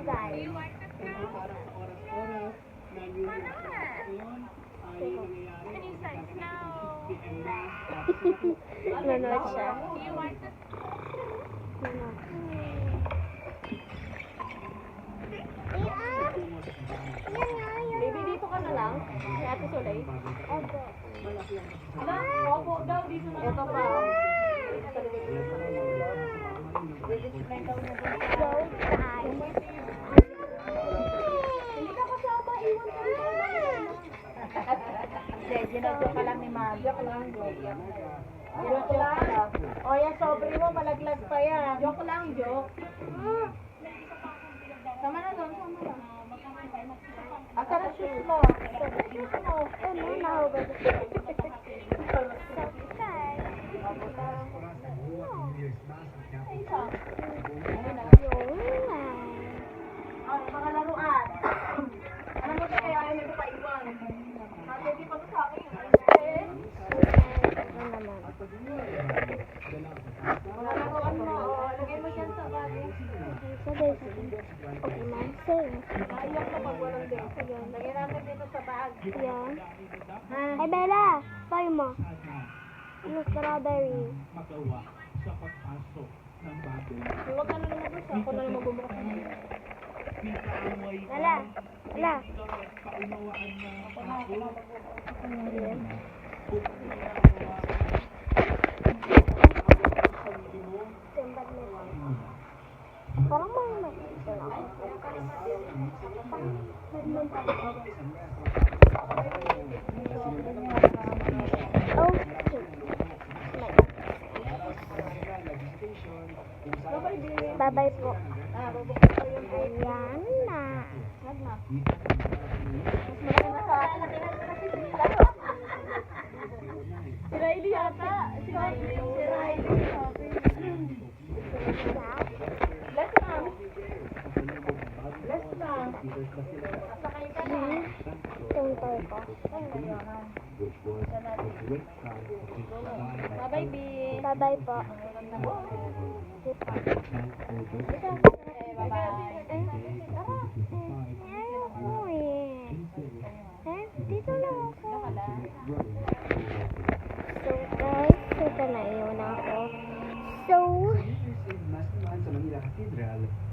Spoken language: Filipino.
guys. Nanood siya. Baby, dito ka na lang. Si Ate Solay. Opo. Ala, opo daw. Dito na. Ito pa. So, guys. Hindi ka kasama. Iwan ka rin. Hindi, ginagawa ka lang ni Ma'am. Joke lang. Joke lang. O yan, sobre mo. Malaglag pa yan. Joke lang, joke. Sama na doon, sama na. Asa na shoes mo? Shoes mo. Ano na ako ba? So, guys. Mga laruan. Alam mo kaya ayaw nito pa iwan. Hindi pa to sa akin. Mga laruan mo. Lagay mo dyan sa bagay. Naiyak ka pag walang dito. Lagyan natin dito sa bag. Yan. Ay, Bella! Sayo mo. Ano, strawberry. Huwag ka na lumabas. Ako na lang magbubukas. Bella! Bella! Parang mga mag-isa lang. Bye-bye po. Ayan na. Si Riley yata. Si Riley. Last lang. Last lang. Sakay ka na. Tuntay ko. Bye-bye, B. Bye-bye po. Dito lang ako. So guys, ito na iwan ako. So,